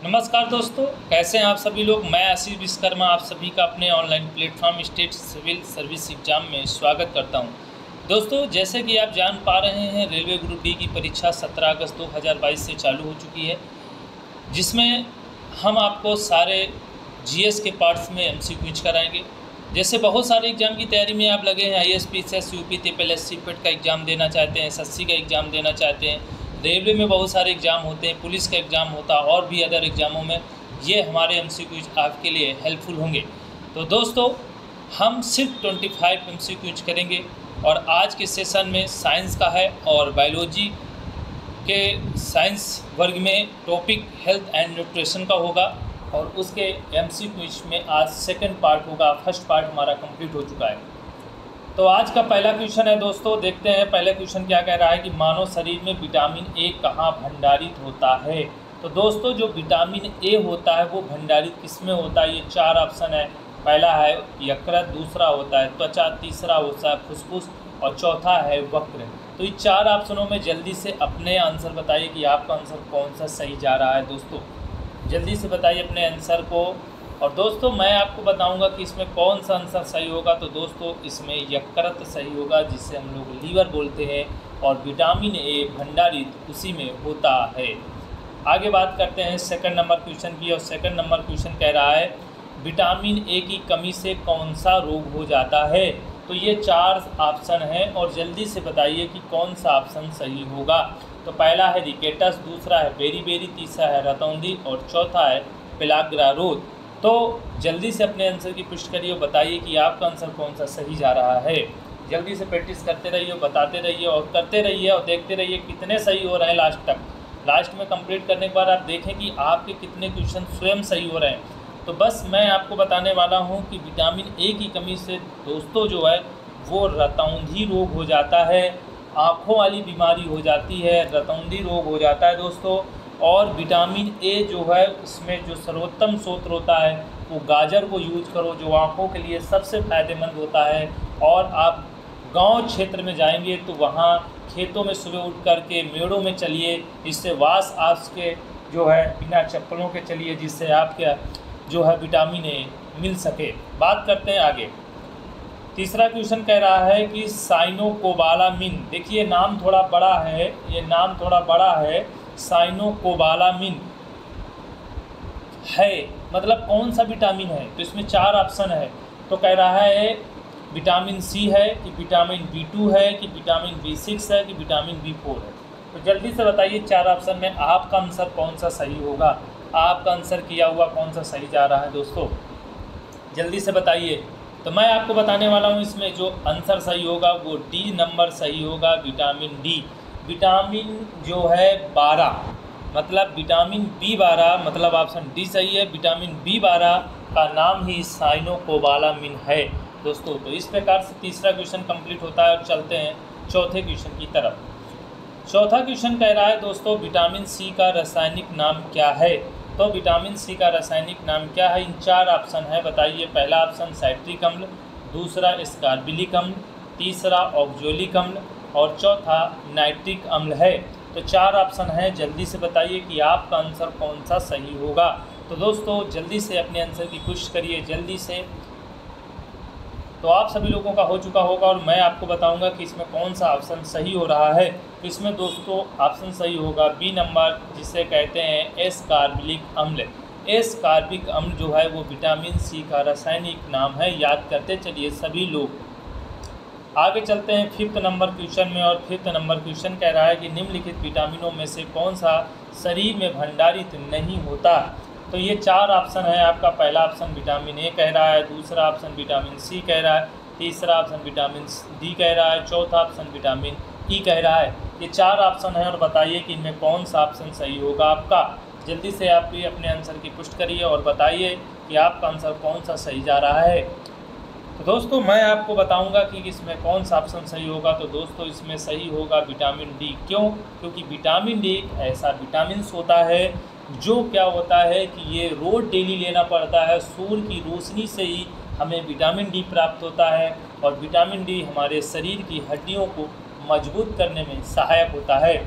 नमस्कार दोस्तों, कैसे हैं आप सभी लोग। मैं आशीष विश्वकर्मा आप सभी का अपने online platform state civil service exam में स्वागत करता हूं। दोस्तों, जैसे कि आप जान पा रहे हैं, रेलवे ग्रुप डी की परीक्षा 17 अगस्त 2022 से चालू हो चुकी है, जिसमें हम आपको सारे जीएस के पार्ट्स में एमसीक्यूज कराएंगे। जैसे बहुत सारे एग्ज़ाम की तैयारी में आप लगे हैं, आईएएस, यूपी, टीपीएससी पेट का एग्ज़ाम देना चाहते हैं, एसएससी का एग्ज़ाम देना चाहते हैं, रेलवे में बहुत सारे एग्ज़ाम होते हैं, पुलिस का एग्ज़ाम होता है और भी अदर एग्ज़ामों में ये हमारे एमसीक्यूज आपके लिए हेल्पफुल होंगे। तो दोस्तों, हम सिर्फ 25 एमसीक्यूज करेंगे और आज के सेशन में साइंस का है और बायोलॉजी के साइंस वर्ग में टॉपिक हेल्थ एंड न्यूट्रिशन का होगा और उसके एमसीक्यूज में आज सेकंड पार्ट होगा। फर्स्ट पार्ट हमारा कंप्लीट हो चुका है। तो आज का पहला क्वेश्चन है दोस्तों, देखते हैं पहले क्वेश्चन क्या कह रहा है कि मानव शरीर में विटामिन ए कहाँ भंडारित होता है। तो दोस्तों, जो विटामिन ए होता है वो भंडारित किस में होता है, ये 4 ऑप्शन है। पहला है यकृत, दूसरा होता है त्वचा, तीसरा होता है फुसफुस और चौथा है वक्र। तो ये 4 ऑप्शनों में जल्दी से अपने आंसर बताइए कि आपका आंसर कौन सा सही जा रहा है। दोस्तों जल्दी से बताइए अपने आंसर को। और दोस्तों मैं आपको बताऊंगा कि इसमें कौन सा आंसर सही होगा। तो दोस्तों इसमें यकृत सही होगा, जिसे हम लोग लीवर बोलते हैं, और विटामिन ए भंडारित उसी में होता है। आगे बात करते हैं सेकंड नंबर क्वेश्चन की। और सेकंड नंबर क्वेश्चन कह रहा है विटामिन ए की कमी से कौन सा रोग हो जाता है। तो ये 4 ऑप्शन हैं और जल्दी से बताइए कि कौन सा ऑप्शन सही होगा। तो पहला है रिकेटस, दूसरा है बेरी, तीसरा है रतौंधी और चौथा है पेलाग्रा रोग। तो जल्दी से अपने आंसर की पुष्टि करिए और बताइए कि आपका आंसर कौन सा सही जा रहा है। जल्दी से प्रैक्टिस करते रहिए, बताते रहिए और करते रहिए और देखते रहिए कितने सही हो रहे हैं लास्ट तक। लास्ट में कंप्लीट करने के बाद आप देखें कि आपके कितने क्वेश्चन स्वयं सही हो रहे हैं। तो बस मैं आपको बताने वाला हूं कि विटामिन ए की कमी से दोस्तों जो है वो रतौंधी रोग हो जाता है, आँखों वाली बीमारी हो जाती है, रतौंधी रोग हो जाता है दोस्तों। और विटामिन ए जो है इसमें जो सर्वोत्तम स्रोत होता है वो गाजर को यूज करो, जो आँखों के लिए सबसे फ़ायदेमंद होता है। और आप गांव क्षेत्र में जाएंगे तो वहाँ खेतों में सुबह उठ कर के मेड़ों में चलिए, जिससे वास आपके जो है बिना चप्पलों के चलिए, जिससे आपके जो है विटामिन ए मिल सके। बात करते हैं आगे। तीसरा क्वेश्चन कह रहा है कि साइनोकोबालामिन, देखिए नाम थोड़ा बड़ा है, ये नाम थोड़ा बड़ा है। साइनोकोबालामिन है मतलब कौन सा विटामिन है। तो इसमें 4 ऑप्शन है। तो कह रहा है विटामिन सी है कि विटामिन B2 है कि विटामिन B6 है कि विटामिन B4 है। तो जल्दी से बताइए 4 ऑप्शन में आपका आंसर कौन सा सही होगा। आपका आंसर किया हुआ कौन सा सही जा रहा है दोस्तों, जल्दी से बताइए। तो मैं आपको बताने वाला हूँ इसमें जो आंसर सही होगा वो डी नंबर सही होगा, विटामिन डी। विटामिन जो है 12 मतलब विटामिन B12 मतलब ऑप्शन डी सही है। विटामिन B12 का नाम ही साइनोकोबालामिन है दोस्तों। तो इस प्रकार से तीसरा क्वेश्चन कंप्लीट होता है और चलते हैं चौथे क्वेश्चन की तरफ। चौथा क्वेश्चन कह रहा है दोस्तों विटामिन सी का रासायनिक नाम क्या है। तो विटामिन सी का रासायनिक नाम क्या है, इन 4 ऑप्शन है, बताइए। पहला ऑप्शन साइट्रिक अम्ल, दूसरा स्कार्बिलिक अम्ल, तीसरा ऑक्जेलिक अम्ल और चौथा नाइट्रिक अम्ल है। तो 4 ऑप्शन है, जल्दी से बताइए कि आपका आंसर कौन सा सही होगा। तो दोस्तों जल्दी से अपने आंसर की पुष्टि करिए जल्दी से। तो आप सभी लोगों का हो चुका होगा और मैं आपको बताऊंगा कि इसमें कौन सा ऑप्शन सही हो रहा है। तो इसमें दोस्तों ऑप्शन सही होगा बी नंबर, जिसे कहते हैं एस्कार्बिलिक अम्ल। एस्कार्बिक अम्ल जो है वो विटामिन सी का रासायनिक नाम है, याद करते चलिए सभी लोग। आगे चलते हैं 5th नंबर क्वेश्चन में। और 5th नंबर क्वेश्चन कह रहा है कि निम्नलिखित विटामिनों में से कौन सा शरीर में भंडारित नहीं होता। तो ये 4 ऑप्शन है आपका। पहला ऑप्शन विटामिन ए कह रहा है, दूसरा ऑप्शन विटामिन सी कह रहा है, तीसरा ऑप्शन विटामिन डी कह रहा है, चौथा ऑप्शन विटामिन ई कह रहा है। ये 4 ऑप्शन है और बताइए कि इनमें कौन सा ऑप्शन सही होगा आपका। जल्दी से आप भी अपने आंसर की पुष्टि करिए और बताइए कि आपका आंसर कौन सा सही जा रहा है। तो दोस्तों मैं आपको बताऊंगा कि इसमें कौन सा ऑप्शन सही होगा। तो दोस्तों इसमें सही होगा विटामिन डी। क्यों? क्योंकि विटामिन डी एक ऐसा विटामिन होता है जो क्या होता है कि ये रोज डेली लेना पड़ता है। सूर्य की रोशनी से ही हमें विटामिन डी प्राप्त होता है और विटामिन डी हमारे शरीर की हड्डियों को मजबूत करने में सहायक होता है।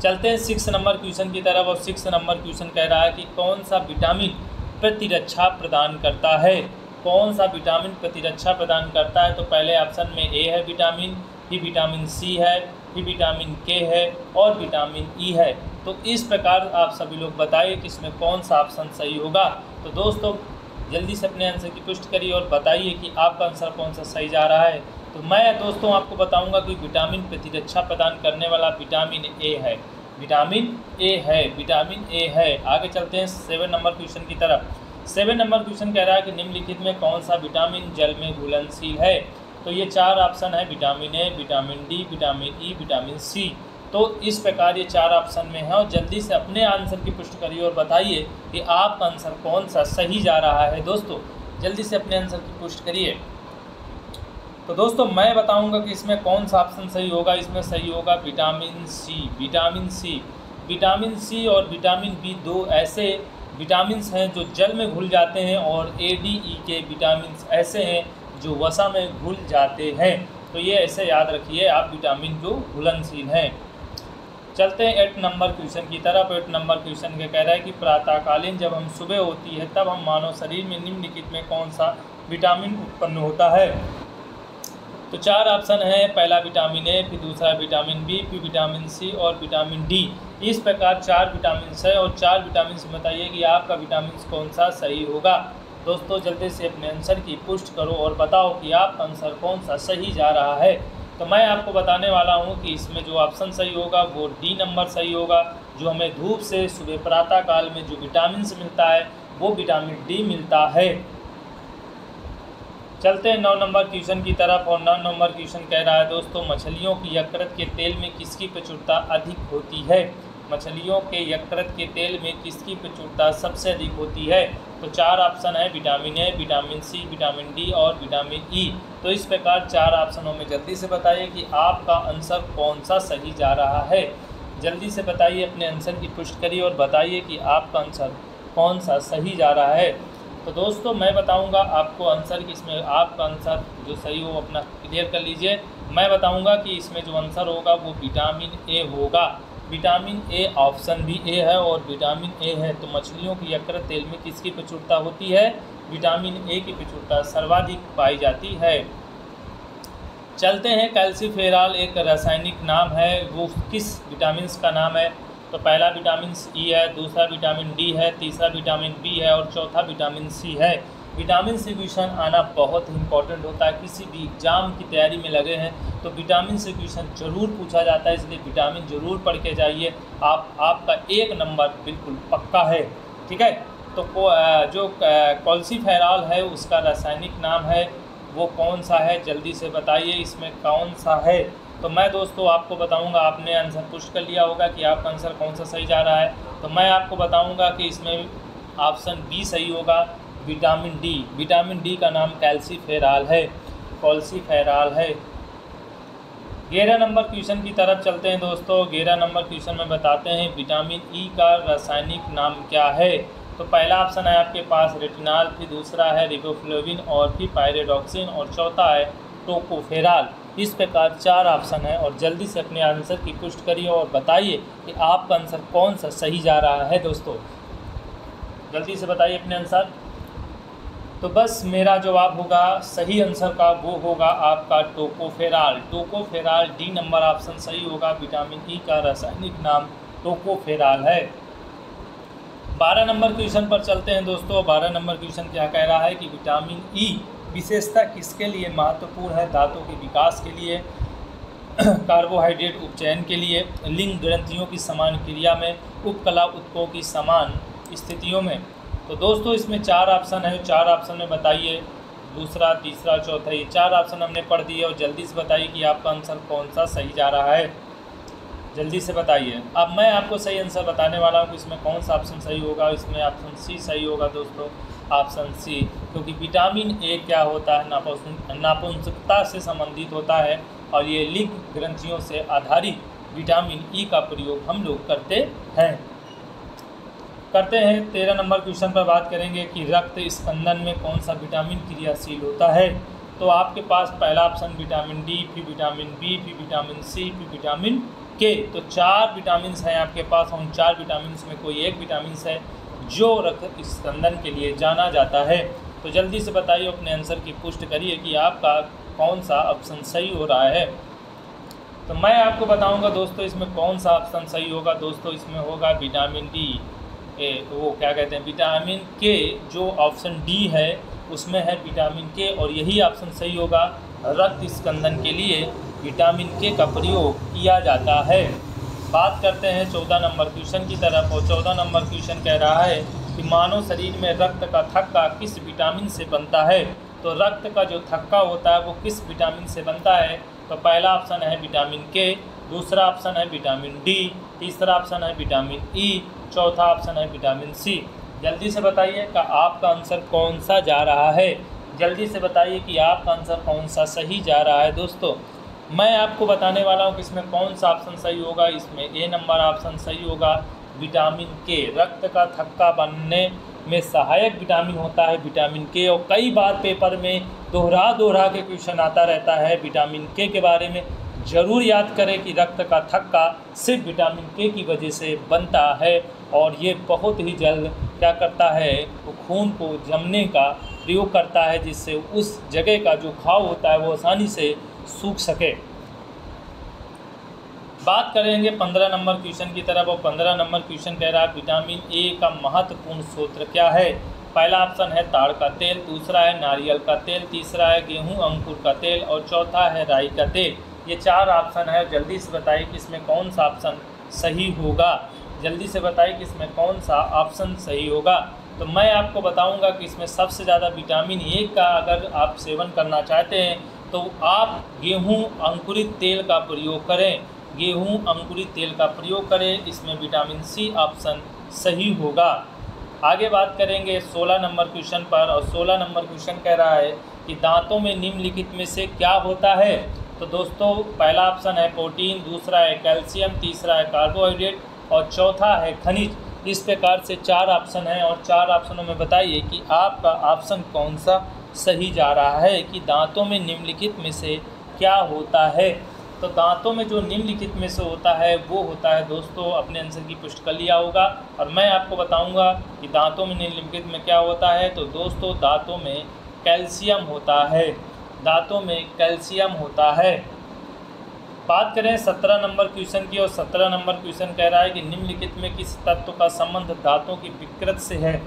चलते हैं 6 नंबर क्वेश्चन की तरफ। और 6 नंबर क्वेश्चन कह रहा है कि कौन सा विटामिन प्रतिरक्षा प्रदान करता है। कौन सा विटामिन प्रतिरक्षा प्रदान करता है। तो पहले ऑप्शन में ए है विटामिन, फिर विटामिन सी है, फिर विटामिन के है और विटामिन ई है। तो इस प्रकार आप सभी लोग बताइए कि इसमें कौन सा ऑप्शन सही होगा। तो दोस्तों जल्दी से अपने आंसर की पुष्टि करिए और बताइए कि आपका आंसर कौन सा सही जा रहा है। तो मैं दोस्तों आपको बताऊंगा कि विटामिन प्रतिरक्षा प्रदान करने वाला विटामिन ए है। विटामिन ए है, विटामिन ए है। आगे चलते हैं 7 नंबर क्वेश्चन की तरफ। 7 नंबर क्वेश्चन कह रहा है कि निम्नलिखित में कौन सा विटामिन जल में घुलनशील है। तो ये 4 ऑप्शन है, vitamin A, vitamin D, vitamin E, vitamin C. तो इस प्रकार ये 4 ऑप्शन में है और जल्दी से अपने आंसर की पुष्टि करिए और बताइए कि आपका आंसर कौन सा सही जा रहा है। दोस्तों जल्दी से अपने आंसर की पुष्टि करिए। तो दोस्तों मैं बताऊंगा कि इसमें कौन सा ऑप्शन सही होगा। इसमें सही होगा vitamin C, vitamin C. Vitamin C और विटामिन बी 2 ऐसे विटामिन्स हैं जो जल में घुल जाते हैं और ए, डी, ई के विटामिन्स ऐसे हैं जो वसा में घुल जाते हैं। तो ये ऐसे याद रखिए आप, विटामिन जो घुलनशील हैं। चलते हैं 8 नंबर क्वेश्चन की तरफ। 8 नंबर क्वेश्चन के कह रहा है कि प्रातःकालीन जब हम सुबह होती है तब हम मानव शरीर में निम्नलिखित में कौन सा विटामिन उत्पन्न होता है। तो 4 ऑप्शन है, पहला विटामिन ए, फिर दूसरा विटामिन बी, फिर विटामिन सी और विटामिन डी। इस प्रकार 4 विटामिन है और 4 विटामिन से बताइए कि आपका विटामिन कौन सा सही होगा। दोस्तों जल्दी से अपने आंसर की पुष्टि करो और बताओ कि आपका आंसर कौन सा सही जा रहा है। तो मैं आपको बताने वाला हूं कि इसमें जो ऑप्शन सही होगा वो डी नंबर सही होगा। जो हमें धूप से सुबह प्रातः काल में जो विटामिन मिलता है वो विटामिन डी मिलता है। चलते हैं 9 नंबर क्वेश्चन की तरफ। और 9 नंबर क्वेश्चन कह रहा है दोस्तों, मछलियों की यकृत के तेल में किसकी प्रचुरता अधिक होती है। मछलियों के यकृत के तेल में किसकी प्रचुरता सबसे अधिक होती है। तो 4 ऑप्शन है, vitamin A, vitamin C, vitamin D और विटामिन ई। तो इस प्रकार 4 ऑप्शनों में जल्दी से बताइए कि आपका आंसर कौन सा सही जा रहा है। जल्दी से बताइए, अपने आंसर की पुष्टि करिए और बताइए कि आपका आंसर कौन सा सही जा रहा है। तो दोस्तों मैं बताऊंगा आपको आंसर कि इसमें आपका आंसर जो सही हो अपना क्लियर कर लीजिए। मैं बताऊंगा कि इसमें जो आंसर होगा वो विटामिन ए होगा। विटामिन ए ऑप्शन भी ए है और विटामिन ए है। तो मछलियों की यकृत तेल में किसकी प्रचुरता होती है, विटामिन ए की प्रचुरता सर्वाधिक पाई जाती है। चलते हैं, कैल्सीफेरॉल एक रासायनिक नाम है, वो किस विटामिन का नाम है। तो पहला विटामिन ई है, दूसरा विटामिन डी है, तीसरा विटामिन बी है और चौथा विटामिन सी है। विटामिन सी क्वेश्चन आना बहुत ही इंपॉर्टेंट होता है। किसी भी एग्जाम की तैयारी में लगे हैं तो विटामिन से क्वेश्चन जरूर पूछा जाता है, इसलिए विटामिन जरूर पढ़ के जाइए। आपका 1 नंबर बिल्कुल पक्का है। ठीक है, तो जो कैल्सीफेरॉल है उसका रासायनिक नाम है वो कौन सा है, जल्दी से बताइए इसमें कौन सा है। तो मैं दोस्तों आपको बताऊंगा, आपने आंसर पुष्ट कर लिया होगा कि आपका आंसर कौन सा सही जा रहा है। तो मैं आपको बताऊंगा कि इसमें ऑप्शन बी सही होगा, विटामिन डी। विटामिन डी का नाम कैल्सीफेरॉल है, कैल्सीफेरॉल है। 11 नंबर क्वेश्चन की तरफ चलते हैं दोस्तों। 11 नंबर क्वेश्चन में बताते हैं विटामिन ई का रासायनिक नाम क्या है। तो पहला ऑप्शन है आपके पास रेटिनॉल, फिर दूसरा है रिबोफ्लेविन और फिर पायरिडॉक्सिन और चौथा है टोकोफेरॉल। इस प्रकार 4 ऑप्शन है और जल्दी से अपने आंसर की पुष्टि करिए और बताइए कि आपका आंसर कौन सा सही जा रहा है। दोस्तों जल्दी से बताइए अपने आंसर। तो बस मेरा जवाब होगा सही आंसर का वो होगा आपका tocopherol. Tocopherol D number option सही होगा। विटामिन ई का रासायनिक नाम टोकोफेरॉल है। 12 नंबर क्वेश्चन पर चलते हैं दोस्तों। 12 नंबर क्वेश्चन क्या कह रहा है कि विटामिन ई विशेषता किसके लिए महत्वपूर्ण है। दांतों के विकास के लिए, कार्बोहाइड्रेट उपचयन के लिए, लिंग ग्रंथियों की समान क्रिया में, उपकला उत्कों की समान स्थितियों में। तो दोस्तों इसमें 4 ऑप्शन है, 4 ऑप्शन में बताइए दूसरा, तीसरा, चौथा, ये 4 ऑप्शन हमने पढ़ दिए और जल्दी से बताइए कि आपका आंसर कौन सा सही जा रहा है। जल्दी से बताइए। अब मैं आपको सही आंसर बताने वाला हूँ कि इसमें कौन सा ऑप्शन सही होगा। इसमें ऑप्शन सी सही होगा दोस्तों, ऑप्शन सी। क्योंकि विटामिन ए क्या होता है, नापुंसकता से संबंधित होता है और ये लिंग ग्रंथियों से आधारित विटामिन ई का प्रयोग हम लोग करते हैं। 13 नंबर क्वेश्चन पर बात करेंगे कि रक्त स्पंदन में कौन सा विटामिन क्रियाशील होता है। तो आपके पास पहला ऑप्शन विटामिन डी, फिर विटामिन बी, फिर विटामिन सी, फिर विटामिन के। तो 4 विटामिन हैं आपके पास, उन 4 विटामिन में कोई एक विटामिन है जो रक्त स्कंदन के लिए जाना जाता है। तो जल्दी से बताइए, अपने आंसर की पुष्टि करिए कि आपका कौन सा ऑप्शन सही हो रहा है। तो मैं आपको बताऊंगा दोस्तों इसमें कौन सा ऑप्शन सही होगा। दोस्तों इसमें होगा विटामिन डी, वो क्या कहते हैं, विटामिन के। जो ऑप्शन डी है उसमें है विटामिन के, और यही ऑप्शन सही होगा। रक्त स्कंदन के लिए विटामिन के का प्रयोग किया जाता है। बात करते हैं 14 नंबर क्वेश्चन की तरफ, और 14 नंबर क्वेश्चन कह रहा है कि मानव शरीर में रक्त का थक्का किस विटामिन से बनता है। तो रक्त का जो थक्का होता है वो किस विटामिन से बनता है। तो पहला ऑप्शन है विटामिन के, दूसरा ऑप्शन है विटामिन डी, तीसरा ऑप्शन है विटामिन ई, चौथा ऑप्शन है विटामिन सी। जल्दी से बताइए कि आपका आंसर कौन सा जा रहा है। जल्दी से बताइए कि आपका आंसर कौन सा सही जा रहा है। दोस्तों मैं आपको बताने वाला हूँ कि इसमें कौन सा ऑप्शन सही होगा। इसमें ए नंबर ऑप्शन सही होगा, विटामिन के। रक्त का थक्का बनने में सहायक विटामिन होता है विटामिन के, और कई बार पेपर में दोहरा के क्वेश्चन आता रहता है विटामिन के बारे में। ज़रूर याद करें कि रक्त का थक्का सिर्फ विटामिन के की वजह से बनता है, और ये बहुत ही जल्द क्या करता है, वो खून को जमने का प्रयोग करता है, जिससे उस जगह का जो घाव होता है वो आसानी से सूख सके। बात करेंगे 15 नंबर क्वेश्चन की तरफ, और 15 नंबर क्वेश्चन कह रहा है विटामिन ए का महत्वपूर्ण स्रोत क्या है। पहला ऑप्शन है ताड़ का तेल, दूसरा है नारियल का तेल, तीसरा है गेहूं अंकुर का तेल, और चौथा है राई का तेल। ये 4 ऑप्शन है। जल्दी से बताइए कि इसमें कौन सा ऑप्शन सही होगा। जल्दी से बताइए कि इसमें कौन सा ऑप्शन सही होगा। तो मैं आपको बताऊंगा कि इसमें सबसे ज़्यादा विटामिन ए का अगर आप सेवन करना चाहते हैं तो आप गेहूं अंकुरित तेल का प्रयोग करें, गेहूं अंकुरित तेल का प्रयोग करें। इसमें विटामिन सी ऑप्शन सही होगा। आगे बात करेंगे 16 नंबर क्वेश्चन पर, और 16 नंबर क्वेश्चन कह रहा है कि दांतों में निम्नलिखित में से क्या होता है। तो दोस्तों पहला ऑप्शन है प्रोटीन, दूसरा है कैल्शियम, तीसरा है कार्बोहाइड्रेट, और चौथा है खनिज। इस प्रकार से 4 ऑप्शन हैं, और 4 ऑप्शनों में बताइए कि आपका ऑप्शन कौन सा सही जा रहा है कि दांतों में निम्नलिखित में से क्या होता है। तो दांतों में जो निम्नलिखित में से होता है वो होता है, दोस्तों अपने आंसर की पुष्टि कर लिया होगा, और मैं आपको बताऊंगा कि दांतों में निम्नलिखित में क्या होता है। तो दोस्तों दांतों में कैल्शियम होता है, दांतों में कैल्शियम होता है। बात करें 17 नंबर क्वेश्चन की, और 17 नंबर क्वेश्चन कह रहा है कि निम्नलिखित में किस तत्व का संबंध दांतों की विकृत से है।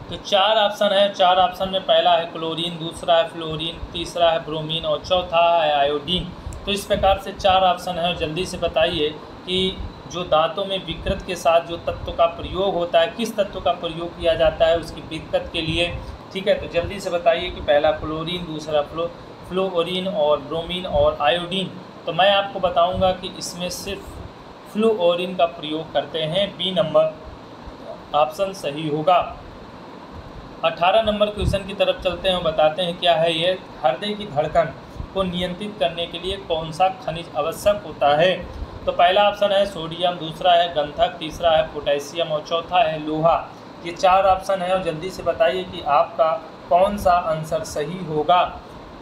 तो 4 ऑप्शन है। 4 ऑप्शन में पहला है क्लोरीन, दूसरा है फ्लोरीन, तीसरा है ब्रोमीन, और चौथा है आयोडीन। तो इस प्रकार से 4 ऑप्शन है, और जल्दी से बताइए कि जो दांतों में विकृत के साथ जो तत्व का प्रयोग होता है, किस तत्व का प्रयोग किया जाता है उसकी विकृत के लिए। ठीक है, तो जल्दी से बताइए कि पहला क्लोरीन, दूसरा फ्लोरीन, और ब्रोमीन और आयोडीन। तो मैं आपको बताऊंगा कि इसमें सिर्फ फ्लोरीन का प्रयोग करते हैं। बी नंबर ऑप्शन सही होगा। 18 नंबर क्वेश्चन की तरफ चलते हैं, बताते हैं क्या है ये। हृदय की धड़कन को नियंत्रित करने के लिए कौन सा खनिज आवश्यक होता है। तो पहला ऑप्शन है सोडियम, दूसरा है गंधक, तीसरा है पोटेशियम, और चौथा है लोहा। ये 4 ऑप्शन है, और जल्दी से बताइए कि आपका कौन सा आंसर सही होगा,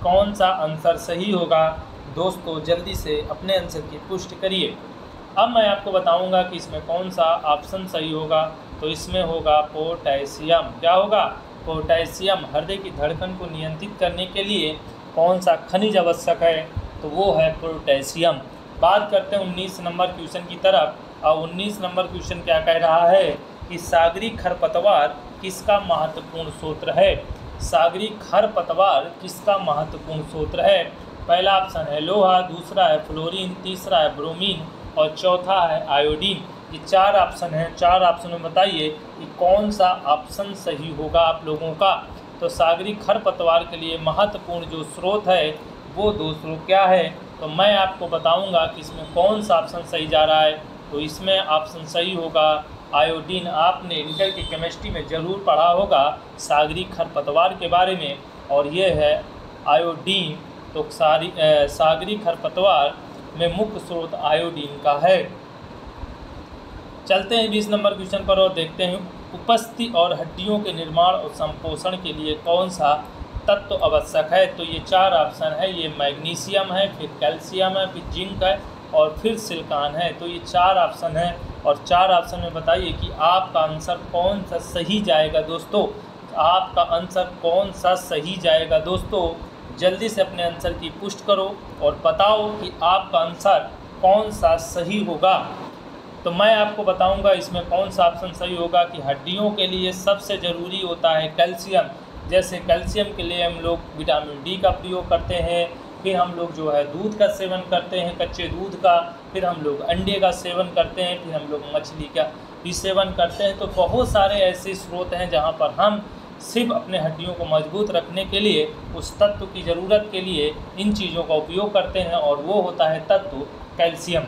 कौन सा आंसर सही होगा। दोस्तों जल्दी से अपने आंसर की पुष्टि करिए। अब मैं आपको बताऊंगा कि इसमें कौन सा ऑप्शन सही होगा। तो इसमें होगा पोटेशियम। क्या होगा? पोटेशियम। हृदय की धड़कन को नियंत्रित करने के लिए कौन सा खनिज आवश्यक है, तो वो है पोटेशियम। बात करते हैं 19 नंबर क्वेश्चन की तरफ, और 19 नंबर क्वेश्चन क्या कह रहा है कि सागरी खरपतवार किसका महत्वपूर्ण स्रोत है। सागरी खरपतवार किसका महत्वपूर्ण स्रोत है। पहला ऑप्शन है लोहा, दूसरा है फ्लोरीन, तीसरा है ब्रोमीन, और चौथा है आयोडीन। ये 4 ऑप्शन हैं। 4 ऑप्शन में बताइए कि कौन सा ऑप्शन सही होगा आप लोगों का। तो सागरी खरपतवार के लिए महत्वपूर्ण जो स्रोत है वो दोस्तों क्या है, तो मैं आपको बताऊंगा कि इसमें कौन सा ऑप्शन सही जा रहा है। तो इसमें ऑप्शन सही होगा आयोडीन। आपने इंटर की केमिस्ट्री में ज़रूर पढ़ा होगा सागरी खरपतवार के बारे में, और ये है आयोडीन। तो सागरी खरपतवार में मुख्य स्रोत आयोडीन का है। चलते हैं 20 नंबर क्वेश्चन पर और देखते हैं उपस्थिति और हड्डियों के निर्माण और संपोषण के लिए कौन सा तत्व आवश्यक है। तो ये 4 ऑप्शन है। ये मैग्नीशियम है, फिर कैल्शियम है, फिर जिंक है, और फिर सिलिकॉन है। तो ये 4 ऑप्शन है और 4 ऑप्शन में बताइए कि आपका आंसर कौन सा सही जाएगा दोस्तों। आपका आंसर कौन सा सही जाएगा दोस्तों। जल्दी से अपने आंसर की पुष्टि करो और बताओ कि आपका आंसर कौन सा सही होगा। तो मैं आपको बताऊंगा इसमें कौन सा ऑप्शन सही होगा कि हड्डियों के लिए सबसे ज़रूरी होता है कैल्शियम। जैसे कैल्शियम के लिए हम लोग विटामिन डी का प्रयोग करते हैं, फिर हम लोग जो है दूध का सेवन करते हैं, कच्चे दूध का, फिर हम लोग अंडे का सेवन करते हैं, फिर हम लोग मछली का भी सेवन करते हैं। तो बहुत सारे ऐसे स्रोत हैं जहाँ पर हम सिर्फ अपने हड्डियों को मजबूत रखने के लिए उस तत्व की ज़रूरत के लिए इन चीज़ों का उपयोग करते हैं और वो होता है तत्व कैल्शियम।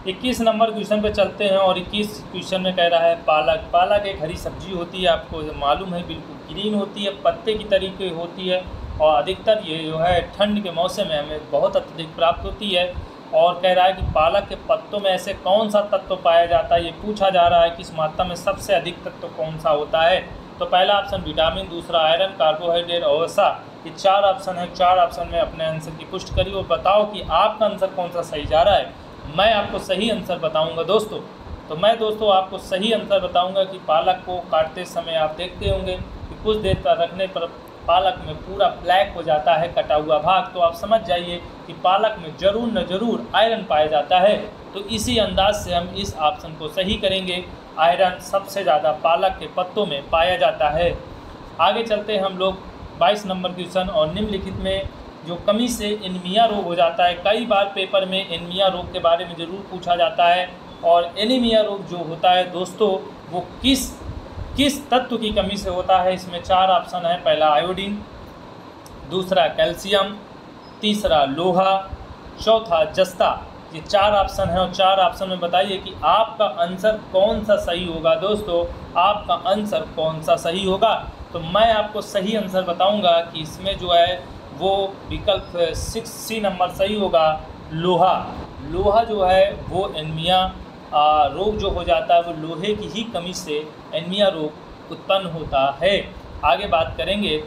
21 नंबर क्वेश्चन पे चलते हैं और 21 क्वेश्चन में कह रहा है पालक। पालक एक हरी सब्जी होती है, आपको मालूम है, बिल्कुल ग्रीन होती है, पत्ते की तरीके होती है और अधिकतर ये जो है ठंड के मौसम में हमें बहुत अत्यधिक प्राप्त होती है। और कह रहा है कि पालक के पत्तों में ऐसे कौन सा तत्व पाया जाता है, ये पूछा जा रहा है कि इस मात्रा में सबसे अधिक तत्व कौन सा होता है। तो पहला ऑप्शन विटामिन, दूसरा आयरन, कार्बोहाइड्रेट और वसा। ये 4 ऑप्शन है। 4 ऑप्शन में अपने आंसर की पुष्टि करिए और बताओ कि आपका आंसर कौन सा सही जा रहा है। मैं आपको सही आंसर बताऊंगा दोस्तों। तो मैं दोस्तों आपको सही आंसर बताऊंगा कि पालक को काटते समय आप देखते होंगे कि कुछ देर तक रखने पर पालक में पूरा ब्लैक हो जाता है कटा हुआ भाग। तो आप समझ जाइए कि पालक में ज़रूर न ज़रूर आयरन पाया जाता है। तो इसी अंदाज से हम इस ऑप्शन को सही करेंगे। आयरन सबसे ज़्यादा पालक के पत्तों में पाया जाता है। आगे चलते हैं हम लोग 22 नंबर क्वेश्चन और निम्नलिखित में जो कमी से एनीमिया रोग हो जाता है। कई बार पेपर में एनीमिया रोग के बारे में ज़रूर पूछा जाता है। और एनीमिया रोग जो होता है दोस्तों वो किस तत्व की कमी से होता है। इसमें 4 ऑप्शन है। पहला आयोडीन, दूसरा कैल्शियम, तीसरा लोहा, चौथा जस्ता। ये 4 ऑप्शन है और 4 ऑप्शन में बताइए कि आपका आंसर कौन सा सही होगा दोस्तों। आपका आंसर कौन सा सही होगा। तो मैं आपको सही आंसर बताऊंगा कि इसमें जो है वो विकल्प 6C नंबर सही होगा, लोहा। लोहा जो है वो एनीमिया रोग जो हो जाता है वो लोहे की ही कमी से एनीमिया रोग उत्पन्न होता है। आगे बात करेंगे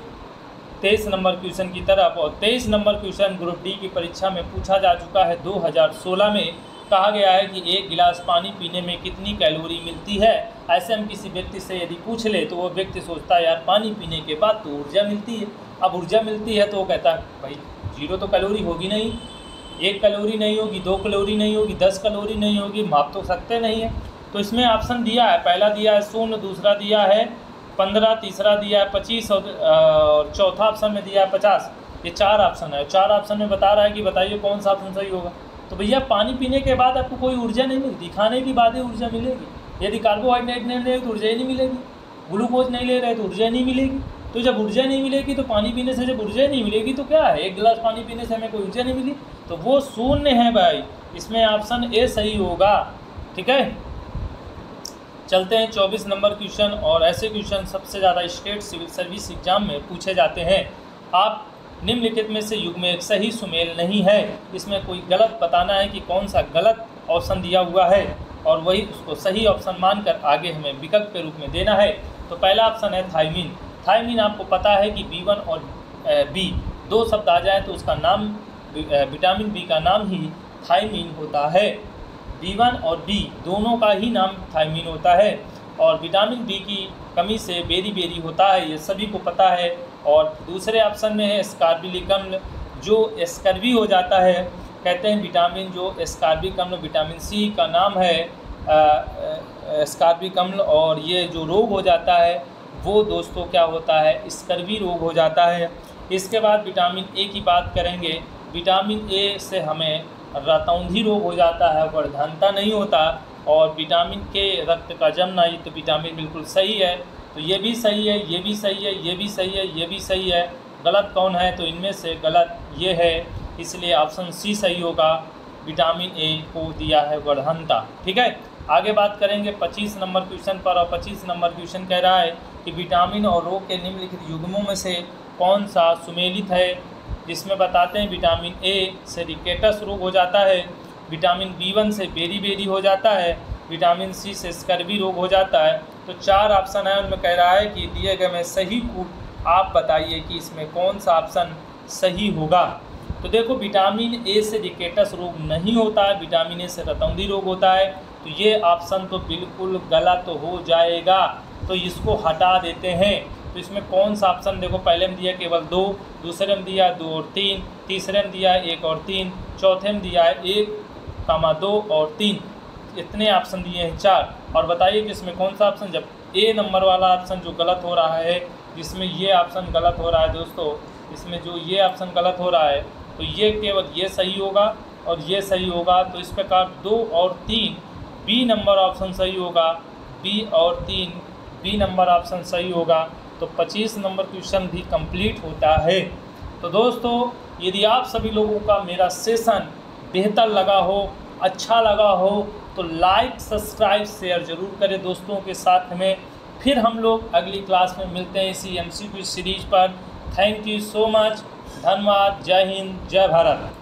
23 नंबर क्वेश्चन की तरफ। और 23 नंबर क्वेश्चन ग्रुप डी की परीक्षा में पूछा जा चुका है। 2016 में कहा गया है कि 1 गिलास पानी पीने में कितनी कैलोरी मिलती है। ऐसे हम किसी व्यक्ति से यदि पूछ ले तो वो व्यक्ति सोचता है यार पानी पीने के बाद तो ऊर्जा मिलती है। अब ऊर्जा मिलती है तो वो कहता है भाई 0 तो कैलोरी होगी नहीं, 1 कैलोरी नहीं होगी, 2 कैलोरी नहीं होगी, 10 कैलोरी नहीं होगी, माप तो सकते नहीं है। तो इसमें ऑप्शन दिया है, पहला दिया है 0, दूसरा दिया है 15, तीसरा दिया है 25 और चौथा ऑप्शन में दिया है 50। ये 4 ऑप्शन है। 4 ऑप्शन में बता रहा है कि बताइए कौन सा ऑप्शन सही होगा। तो भैया पानी पीने के बाद आपको कोई ऊर्जा नहीं मिलती, खाने के बाद ही ऊर्जा मिलेगी। यदि कार्बोहाइड्रेट नहीं ले तो ऊर्जा ही नहीं मिलेगी, ग्लूकोज नहीं ले रहे तो ऊर्जा नहीं मिलेगी। तो जब ऊर्जा नहीं मिलेगी तो पानी पीने से जब ऊर्जा नहीं मिलेगी तो क्या है, 1 गिलास पानी पीने से हमें कोई ऊर्जा नहीं मिली तो वो 0 है भाई। इसमें ऑप्शन ए सही होगा। ठीक है, चलते हैं 24 नंबर क्वेश्चन। और ऐसे क्वेश्चन सबसे ज़्यादा स्टेट सिविल सर्विस एग्जाम में पूछे जाते हैं। आप निम्नलिखित में से युग्म एक सही सुमेल नहीं है। इसमें कोई गलत बताना है कि कौन सा गलत ऑप्शन दिया हुआ है और वही उसको सही ऑप्शन मानकर आगे हमें विकल्प के रूप में देना है। तो पहला ऑप्शन है थायमीन। थायमीन आपको पता है कि B1 और B 2 शब्द आ जाए तो उसका नाम विटामिन बी का नाम ही थायमीन होता है। B1 और B दोनों का ही नाम थायमीन होता है। और विटामिन बी की कमी से बेरी होता है, ये सभी को पता है। और दूसरे ऑप्शन में है स्कार्बिक अम्ल, जो स्कर्वी हो जाता है। कहते हैं विटामिन जो स्कार्बिक अम्ल विटामिन सी का नाम है स्कार्बिक अम्ल। और ये जो रोग हो जाता है वो दोस्तों क्या होता है, स्कर्वी रोग हो जाता है। इसके बाद विटामिन ए की बात करेंगे। विटामिन ए से हमें रतौंधी रोग हो जाता है, वर्धनता नहीं होता। और विटामिन के रक्त का जमना, ये तो विटामिन बिल्कुल सही है। तो ये भी सही है, ये भी सही है, ये भी सही है, ये भी सही है। गलत कौन है, तो इनमें से गलत ये है, इसलिए ऑप्शन सी सही होगा। विटामिन ए को दिया है वर्धनता। ठीक है, आगे बात करेंगे 25 नंबर क्वेश्चन पर। और 25 नंबर क्वेश्चन कह रहा है कि विटामिन और रोग के निम्नलिखित युग्मों में से कौन सा सुमेलित है। जिसमें बताते हैं विटामिन ए से रिकेटस रोग हो जाता है, विटामिन B1 से बेरी हो जाता है, विटामिन सी से स्कर्वी रोग हो जाता है। तो 4 ऑप्शन है, उनमें कह रहा है कि दिए गए में सही को आप बताइए कि इसमें कौन सा ऑप्शन सही होगा। तो देखो विटामिन ए से रिकेटस रोग नहीं होता है, विटामिन ए से रतौंधी रोग होता है। तो ये ऑप्शन तो बिल्कुल गलत हो जाएगा, तो इसको हटा देते हैं। तो इसमें कौन सा ऑप्शन, देखो पहले में दिया केवल 2, दूसरे में दिया 2 और 3, तीसरे में दिया 1 और 3, चौथे में दिया है 1, 2 और 3, इतने ऑप्शन दिए हैं 4। और बताइए कि इसमें कौन सा ऑप्शन, जब ए नंबर वाला ऑप्शन जो गलत हो रहा है, जिसमें ये ऑप्शन गलत हो रहा है दोस्तों, इसमें जो ये ऑप्शन गलत हो रहा है, तो ये केवल ये सही होगा और ये सही होगा। तो इस प्रकार 2 और 3 बी नंबर ऑप्शन सही होगा, बी और 3 बी नंबर ऑप्शन सही होगा। तो 25 नंबर क्वेश्चन भी कंप्लीट होता है। तो दोस्तों यदि आप सभी लोगों का मेरा सेशन बेहतर लगा हो, अच्छा लगा हो, तो लाइक सब्सक्राइब शेयर ज़रूर करें दोस्तों के साथ में। फिर हम लोग अगली क्लास में मिलते हैं इसी MCQ सीरीज पर। थैंक यू सो मच, धन्यवाद, जय हिंद, जय भारत।